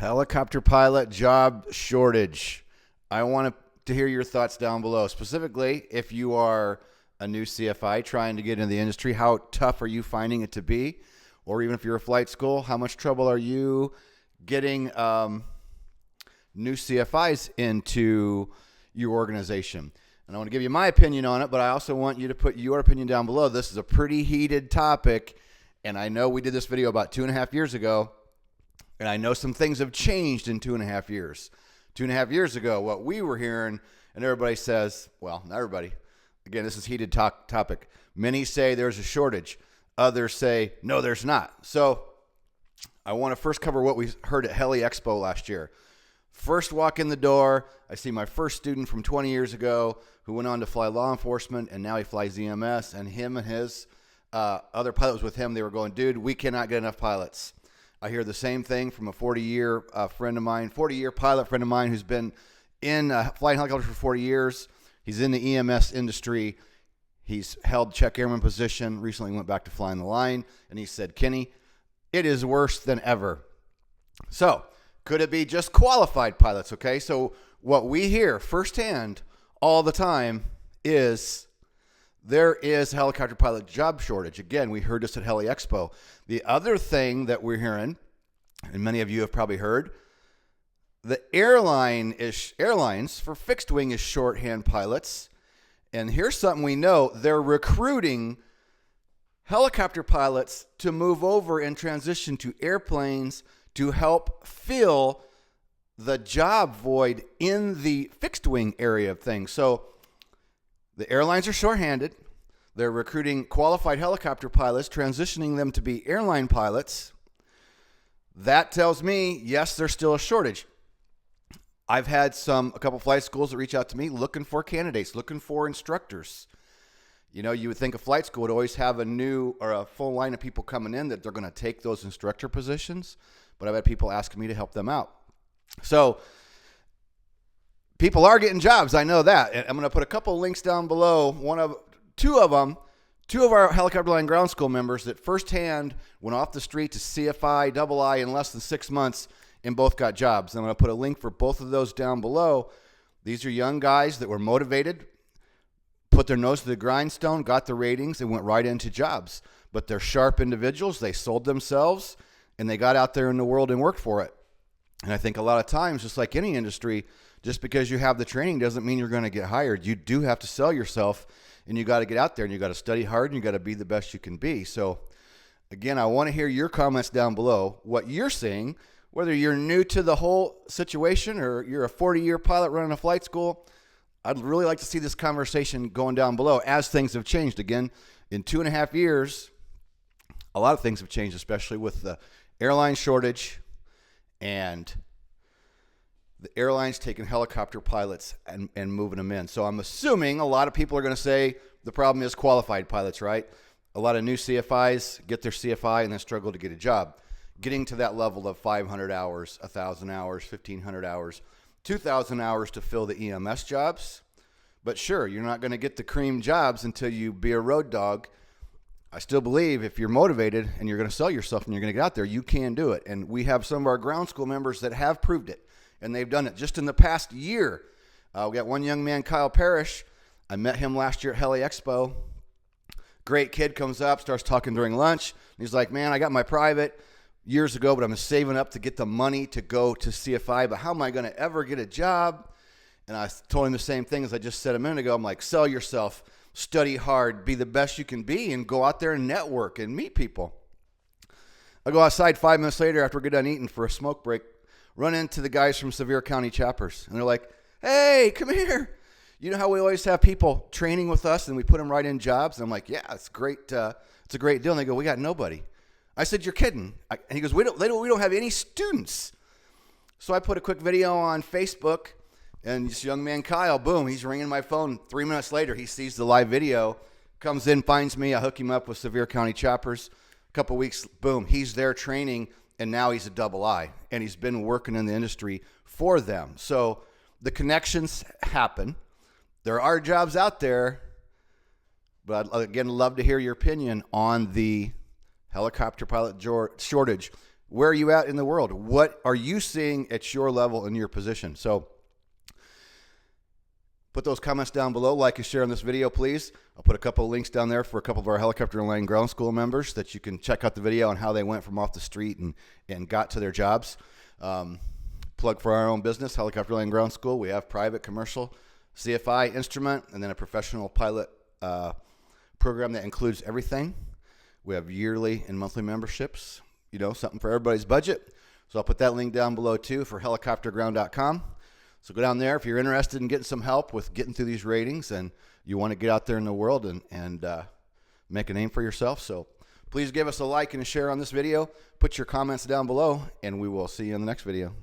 Helicopter pilot job shortage. I want to hear your thoughts down below. Specifically, if you are a new CFI trying to get into the industry, how tough are you finding it to be? Or even if you're a flight school, how much trouble are you getting new CFIs into your organization? And I want to give you my opinion on it, but I also want you to put your opinion down below. This is a pretty heated topic, and I know we did this video about 2.5 years ago, and I know some things have changed in 2.5 years. 2.5 years ago, what we were hearing, and everybody says, well, not everybody. Again, this is heated topic. Many say there's a shortage. Others say, no, there's not. So I want to first cover what we heard at Heli Expo last year. First walk in the door, I see my first student from 20 years ago who went on to fly law enforcement, and now he flies EMS, and him and his other pilots with him, they were going, dude, we cannot get enough pilots. I hear the same thing from a 40-year friend of mine, 40-year pilot friend of mine who's been in flying helicopters for 40 years. He's in the EMS industry. He's held check airman position, recently went back to flying the line, and he said, Kenny, it is worse than ever. So could it be just qualified pilots? Okay, so what we hear firsthand all the time is there is a helicopter pilot job shortage. Again, we heard this at Heli Expo. The other thing that we're hearing, and many of you have probably heard, the airlines for fixed wing is shorthand pilots. And here's something we know. They're recruiting helicopter pilots to move over and transition to airplanes to help fill the job void in the fixed wing area of things. So the airlines are shorthanded. They're recruiting qualified helicopter pilots, transitioning them to be airline pilots. That tells me, yes, there's still a shortage. I've had a couple flight schools that reach out to me looking for candidates, looking for instructors. You know, you would think a flight school would always have a new or a full line of people coming in that they're going to take those instructor positions, but I've had people asking me to help them out. So people are getting jobs. I know that. And I'm going to put a couple links down below. Two of our helicopter line ground school members that firsthand went off the street to CFI, II in less than 6 months and both got jobs. And I'm going to put a link for both of those down below. These are young guys that were motivated, put their nose to the grindstone, got the ratings, and went right into jobs. But they're sharp individuals. They sold themselves, and they got out there in the world and worked for it. And I think a lot of times, just like any industry, just because you have the training doesn't mean you're going to get hired. You do have to sell yourself, and you got to get out there, and you got to study hard, and you got to be the best you can be. So, again, I want to hear your comments down below, what you're seeing, whether you're new to the whole situation or you're a 40-year pilot running a flight school. I'd really like to see this conversation going down below as things have changed. Again, in 2.5 years, a lot of things have changed, especially with the airline shortage and the airlines taking helicopter pilots and moving them in. So I'm assuming a lot of people are going to say the problem is qualified pilots, right? A lot of new CFIs get their CFI and then struggle to get a job. Getting to that level of 500 hours, 1,000 hours, 1,500 hours, 2,000 hours to fill the EMS jobs. But sure, you're not going to get the cream jobs until you be a road dog. I still believe if you're motivated and you're going to sell yourself and you're going to get out there, you can do it. And we have some of our ground school members that have proved it, and they've done it just in the past year. We got one young man, Kyle Parrish. I met him last year at Heli Expo. Great kid, comes up, starts talking during lunch. He's like, man, I got my private years ago, but I'm saving up to get the money to go to CFI, but how am I going to ever get a job? And I told him the same thing as I just said a minute ago. I'm like, sell yourself, study hard, be the best you can be, and go out there and network and meet people. I go outside 5 minutes later after we get done eating for a smoke break, run into the guys from Sevier County Chapters, and they're like, hey, come here. You know how we always have people training with us and we put them right in jobs? And I'm like, yeah, it's great. It's a great deal. And they go, we got nobody. I said, you're kidding. And he goes, we don't have any students. So I put a quick video on Facebook, and this young man, Kyle, boom, he's ringing my phone. 3 minutes later, he sees the live video, comes in, finds me. I hook him up with Sevier County Chapters. A couple weeks, boom, he's there training, and now he's a II, and he's been working in the industry for them. So the connections happen. There are jobs out there, but I'd, again, love to hear your opinion on the helicopter pilot shortage. Where are you at in the world? What are you seeing at your level and your position? So put those comments down below, like and share on this video, please. I'll put a couple of links down there for a couple of our Helicopter Airline Ground School members that you can check out the video on how they went from off the street and got to their jobs. Plug for our own business, Helicopter Airline Ground School. We have private, commercial, CFI, instrument, and then a professional pilot program that includes everything. We have yearly and monthly memberships, something for everybody's budget. So I'll put that link down below too for helicopterground.com. So go down there if you're interested in getting some help with getting through these ratings and you want to get out there in the world and make a name for yourself. So please give us a like and a share on this video. Put your comments down below, and we will see you in the next video.